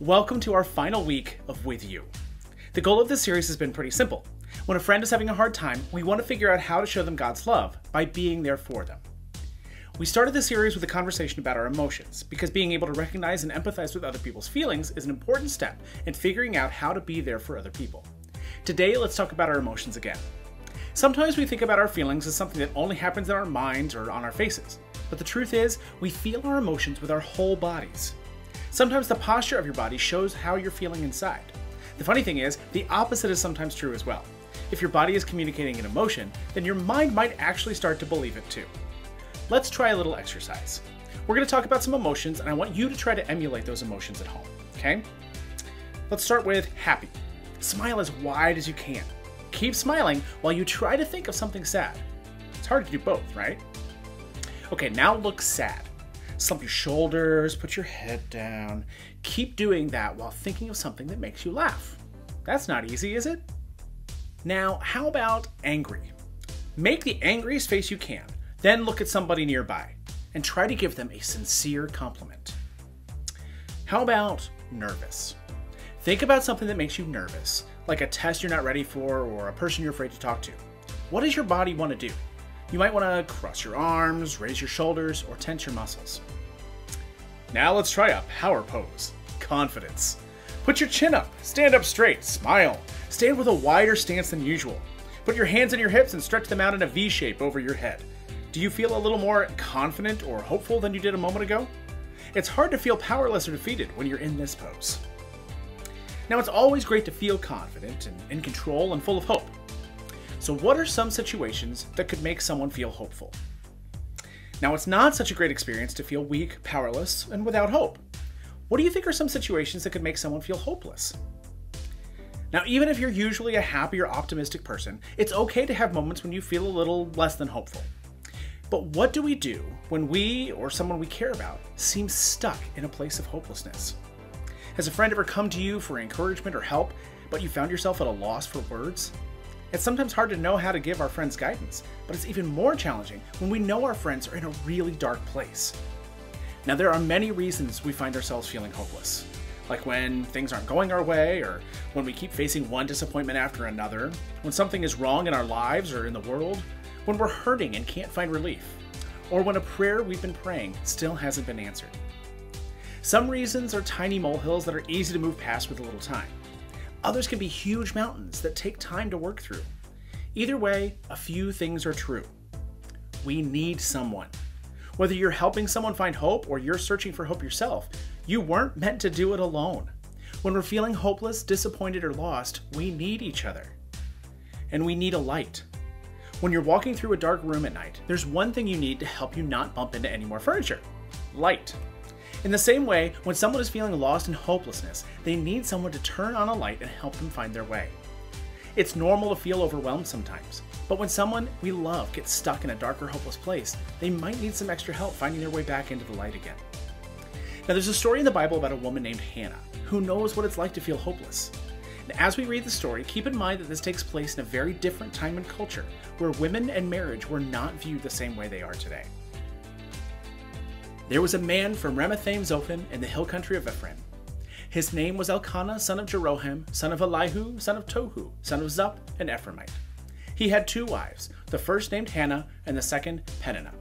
Welcome to our final week of With You. The goal of this series has been pretty simple. When a friend is having a hard time, we want to figure out how to show them God's love by being there for them. We started this series with a conversation about our emotions, because being able to recognize and empathize with other people's feelings is an important step in figuring out how to be there for other people. Today, let's talk about our emotions again. Sometimes we think about our feelings as something that only happens in our minds or on our faces, but the truth is, we feel our emotions with our whole bodies. Sometimes the posture of your body shows how you're feeling inside. The funny thing is, the opposite is sometimes true as well. If your body is communicating an emotion, then your mind might actually start to believe it too. Let's try a little exercise. We're going to talk about some emotions, and I want you to try to emulate those emotions at home, okay? Let's start with happy. Smile as wide as you can. Keep smiling while you try to think of something sad. It's hard to do both, right? Okay, now look sad. Slump your shoulders, put your head down. Keep doing that while thinking of something that makes you laugh. That's not easy, is it? Now, how about angry? Make the angriest face you can, then look at somebody nearby and try to give them a sincere compliment. How about nervous? Think about something that makes you nervous, like a test you're not ready for or a person you're afraid to talk to. What does your body want to do? You might want to cross your arms, raise your shoulders, or tense your muscles. Now let's try a power pose. Confidence. Put your chin up, stand up straight, smile. Stand with a wider stance than usual. Put your hands on your hips and stretch them out in a V shape over your head. Do you feel a little more confident or hopeful than you did a moment ago? It's hard to feel powerless or defeated when you're in this pose. Now it's always great to feel confident and in control and full of hope. So what are some situations that could make someone feel hopeful? Now it's not such a great experience to feel weak, powerless, and without hope. What do you think are some situations that could make someone feel hopeless? Now even if you're usually a happy or optimistic person, it's okay to have moments when you feel a little less than hopeful. But what do we do when we or someone we care about seems stuck in a place of hopelessness? Has a friend ever come to you for encouragement or help, but you found yourself at a loss for words? It's sometimes hard to know how to give our friends guidance, but it's even more challenging when we know our friends are in a really dark place. Now there are many reasons we find ourselves feeling hopeless, like when things aren't going our way, or when we keep facing one disappointment after another, when something is wrong in our lives or in the world, when we're hurting and can't find relief, or when a prayer we've been praying still hasn't been answered. Some reasons are tiny molehills that are easy to move past with a little time. Others can be huge mountains that take time to work through. Either way, a few things are true. We need someone. Whether you're helping someone find hope or you're searching for hope yourself, you weren't meant to do it alone. When we're feeling hopeless, disappointed, or lost, we need each other. And we need a light. When you're walking through a dark room at night, there's one thing you need to help you not bump into any more furniture: light. In the same way, when someone is feeling lost and hopelessness, they need someone to turn on a light and help them find their way. It's normal to feel overwhelmed sometimes, but when someone we love gets stuck in a dark or hopeless place, they might need some extra help finding their way back into the light again. Now there's a story in the Bible about a woman named Hannah, who knows what it's like to feel hopeless. And as we read the story, keep in mind that this takes place in a very different time and culture, where women and marriage were not viewed the same way they are today. There was a man from Ramathaim-Zophim in the hill country of Ephraim. His name was Elkanah, son of Jeroham, son of Elihu, son of Tohu, son of Zup, an Ephraimite. He had two wives, the first named Hannah and the second Peninnah.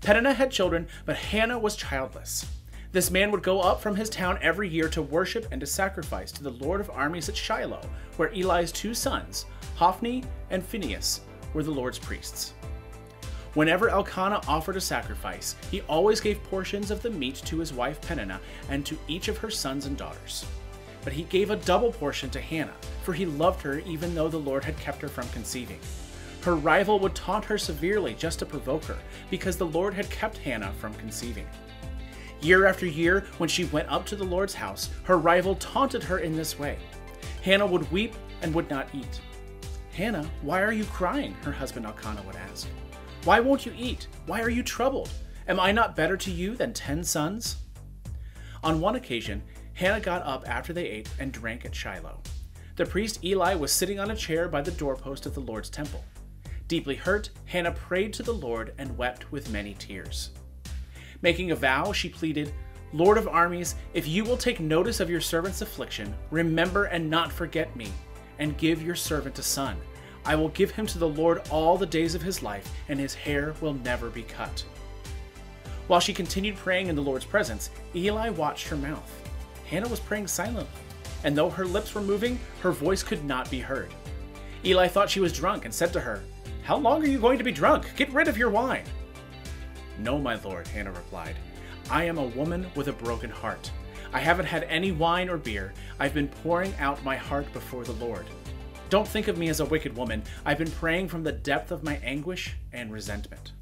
Peninnah had children, but Hannah was childless. This man would go up from his town every year to worship and to sacrifice to the Lord of armies at Shiloh, where Eli's two sons, Hophni and Phinehas, were the Lord's priests. Whenever Elkanah offered a sacrifice, he always gave portions of the meat to his wife Peninnah and to each of her sons and daughters. But he gave a double portion to Hannah, for he loved her even though the Lord had kept her from conceiving. Her rival would taunt her severely just to provoke her, because the Lord had kept Hannah from conceiving. Year after year, when she went up to the Lord's house, her rival taunted her in this way. Hannah would weep and would not eat. "Hannah, why are you crying?" her husband Elkanah would ask. "Why won't you eat? Why are you troubled? Am I not better to you than 10 sons?" On one occasion, Hannah got up after they ate and drank at Shiloh. The priest Eli was sitting on a chair by the doorpost of the Lord's temple. Deeply hurt, Hannah prayed to the Lord and wept with many tears. Making a vow, she pleaded, Lord of armies, if you will take notice of your servant's affliction, remember and not forget me, and give your servant a son. I will give him to the Lord all the days of his life, and his hair will never be cut." While she continued praying in the Lord's presence, Eli watched her mouth. Hannah was praying silently, and though her lips were moving, her voice could not be heard. Eli thought she was drunk and said to her, "How long are you going to be drunk? Get rid of your wine." "No, my lord," Hannah replied. "I am a woman with a broken heart. I haven't had any wine or beer. I've been pouring out my heart before the Lord. Don't think of me as a wicked woman. I've been praying from the depth of my anguish and resentment."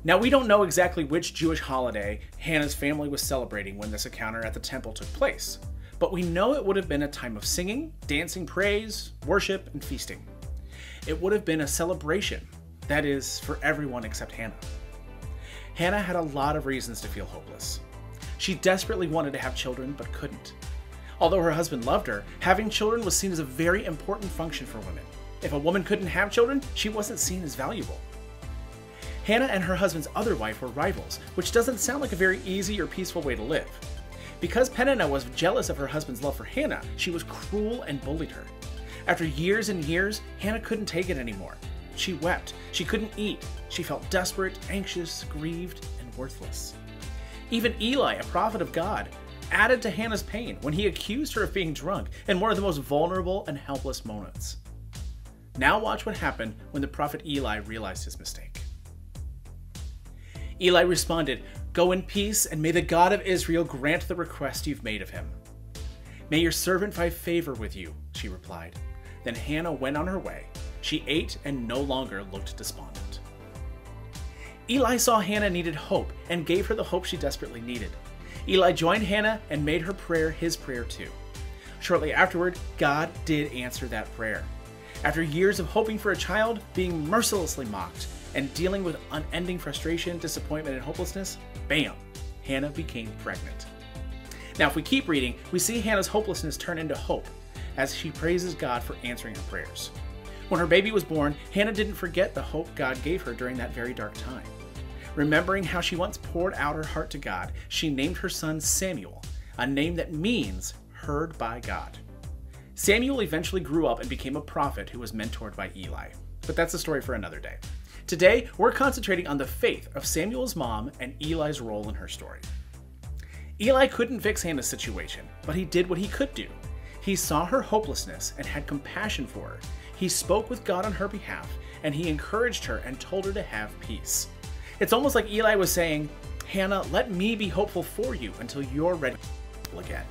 Now, we don't know exactly which Jewish holiday Hannah's family was celebrating when this encounter at the temple took place, but we know it would have been a time of singing, dancing, praise, worship, and feasting. It would have been a celebration, that is, for everyone except Hannah. Hannah had a lot of reasons to feel hopeless. She desperately wanted to have children, but couldn't. Although her husband loved her, having children was seen as a very important function for women. If a woman couldn't have children, she wasn't seen as valuable. Hannah and her husband's other wife were rivals, which doesn't sound like a very easy or peaceful way to live. Because Peninnah was jealous of her husband's love for Hannah, she was cruel and bullied her. After years and years, Hannah couldn't take it anymore. She wept. She couldn't eat. She felt desperate, anxious, grieved, and worthless. Even Eli, a prophet of God, added to Hannah's pain when he accused her of being drunk in one of the most vulnerable and helpless moments. Now watch what happened when the prophet Eli realized his mistake. Eli responded, "Go in peace, and may the God of Israel grant the request you've made of him." "May your servant find favor with you," she replied. Then Hannah went on her way. She ate and no longer looked despondent. Eli saw Hannah needed hope and gave her the hope she desperately needed. Eli joined Hannah and made her prayer his prayer too. Shortly afterward, God did answer that prayer. After years of hoping for a child, being mercilessly mocked, and dealing with unending frustration, disappointment, and hopelessness, bam, Hannah became pregnant. Now, if we keep reading, we see Hannah's hopelessness turn into hope as she praises God for answering her prayers. When her baby was born, Hannah didn't forget the hope God gave her during that very dark time. Remembering how she once poured out her heart to God, she named her son Samuel, a name that means heard by God. Samuel eventually grew up and became a prophet who was mentored by Eli. But that's a story for another day. Today, we're concentrating on the faith of Samuel's mom and Eli's role in her story. Eli couldn't fix Hannah's situation, but he did what he could do. He saw her hopelessness and had compassion for her. He spoke with God on her behalf, and he encouraged her and told her to have peace. It's almost like Eli was saying, "Hannah, let me be hopeful for you until you're ready to again."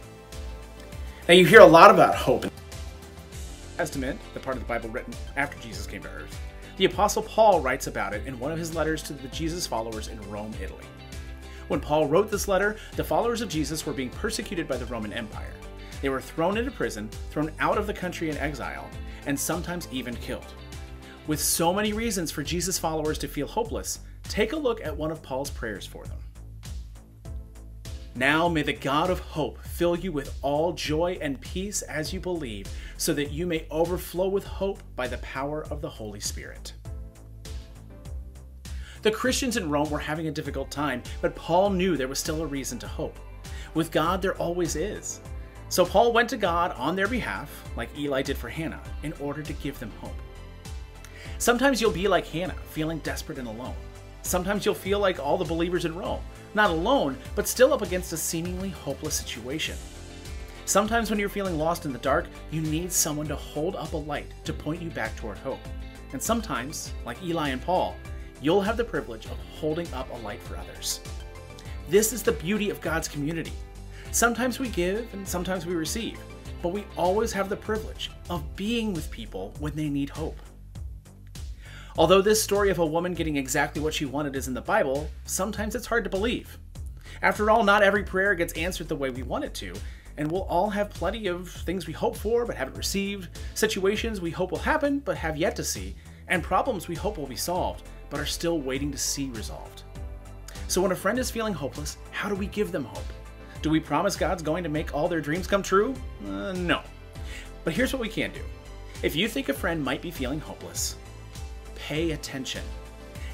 Now, you hear a lot about hope in the New Testament, the part of the Bible written after Jesus came to earth. The Apostle Paul writes about it in one of his letters to the Jesus followers in Rome, Italy. When Paul wrote this letter, the followers of Jesus were being persecuted by the Roman Empire. They were thrown into prison, thrown out of the country in exile, and sometimes even killed. With so many reasons for Jesus followers to feel hopeless, take a look at one of Paul's prayers for them. "Now may the God of hope fill you with all joy and peace as you believe, so that you may overflow with hope by the power of the Holy Spirit." The Christians in Rome were having a difficult time, but Paul knew there was still a reason to hope. With God, there always is. So Paul went to God on their behalf, like Eli did for Hannah, in order to give them hope. Sometimes you'll be like Hannah, feeling desperate and alone. Sometimes you'll feel like all the believers in Rome, not alone, but still up against a seemingly hopeless situation. Sometimes when you're feeling lost in the dark, you need someone to hold up a light to point you back toward hope. And sometimes, like Eli and Paul, you'll have the privilege of holding up a light for others. This is the beauty of God's community. Sometimes we give and sometimes we receive, but we always have the privilege of being with people when they need hope. Although this story of a woman getting exactly what she wanted is in the Bible, sometimes it's hard to believe. After all, not every prayer gets answered the way we want it to, and we'll all have plenty of things we hope for but haven't received, situations we hope will happen but have yet to see, and problems we hope will be solved but are still waiting to see resolved. So when a friend is feeling hopeless, how do we give them hope? Do we promise God's going to make all their dreams come true? No. But here's what we can do. If you think a friend might be feeling hopeless, pay attention.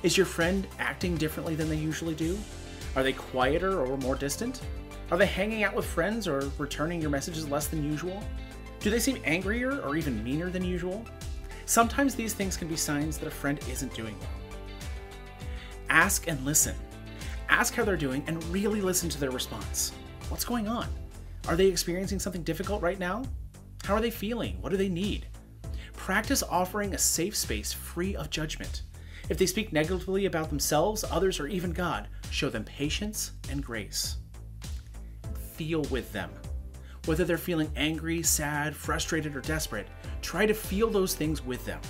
Is your friend acting differently than they usually do? Are they quieter or more distant? Are they hanging out with friends or returning your messages less than usual? Do they seem angrier or even meaner than usual? Sometimes these things can be signs that a friend isn't doing well. Ask and listen. Ask how they're doing and really listen to their response. What's going on? Are they experiencing something difficult right now? How are they feeling? What do they need? Practice offering a safe space free of judgment. If they speak negatively about themselves, others, or even God, show them patience and grace. Feel with them. Whether they're feeling angry, sad, frustrated, or desperate, try to feel those things with them.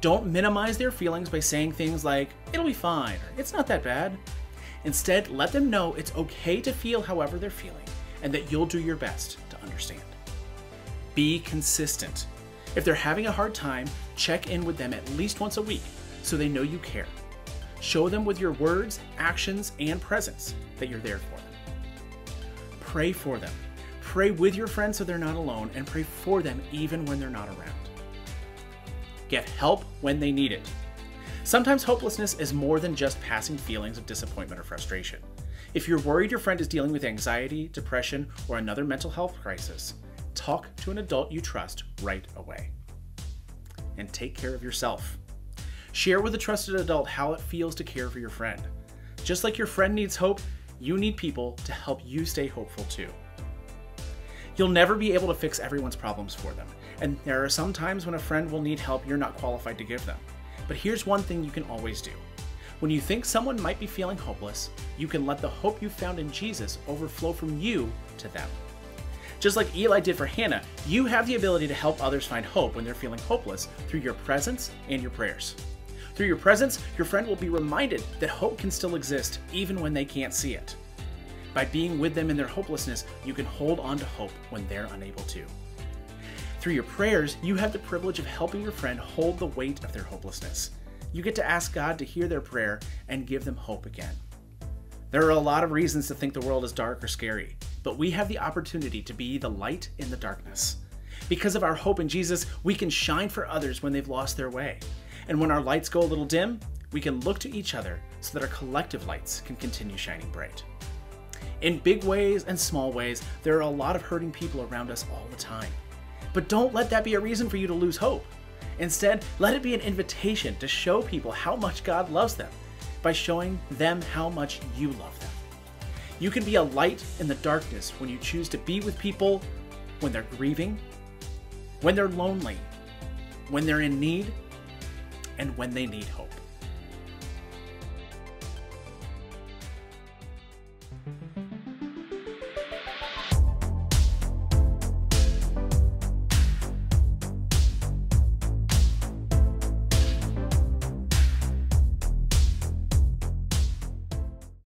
Don't minimize their feelings by saying things like, "It'll be fine," or "It's not that bad." Instead, let them know it's okay to feel however they're feeling, and that you'll do your best to understand. Be consistent. If they're having a hard time, check in with them at least once a week so they know you care. Show them with your words, actions, and presence that you're there for them. Pray for them. Pray with your friends so they're not alone, and pray for them even when they're not around. Get help when they need it. Sometimes hopelessness is more than just passing feelings of disappointment or frustration. If you're worried your friend is dealing with anxiety, depression, or another mental health crisis, talk to an adult you trust right away. And take care of yourself. Share with a trusted adult how it feels to care for your friend. Just like your friend needs hope, you need people to help you stay hopeful too. You'll never be able to fix everyone's problems for them, and there are some times when a friend will need help you're not qualified to give them. But here's one thing you can always do. When you think someone might be feeling hopeless, you can let the hope you found in Jesus overflow from you to them. Just like Eli did for Hannah, you have the ability to help others find hope when they're feeling hopeless through your presence and your prayers. Through your presence, your friend will be reminded that hope can still exist even when they can't see it. By being with them in their hopelessness, you can hold on to hope when they're unable to. Through your prayers, you have the privilege of helping your friend hold the weight of their hopelessness. You get to ask God to hear their prayer and give them hope again. There are a lot of reasons to think the world is dark or scary, but we have the opportunity to be the light in the darkness. Because of our hope in Jesus, we can shine for others when they've lost their way. And when our lights go a little dim, we can look to each other so that our collective lights can continue shining bright. In big ways and small ways, there are a lot of hurting people around us all the time. But don't let that be a reason for you to lose hope. Instead, let it be an invitation to show people how much God loves them by showing them how much you love them. You can be a light in the darkness when you choose to be with people when they're grieving, when they're lonely, when they're in need, and when they need hope.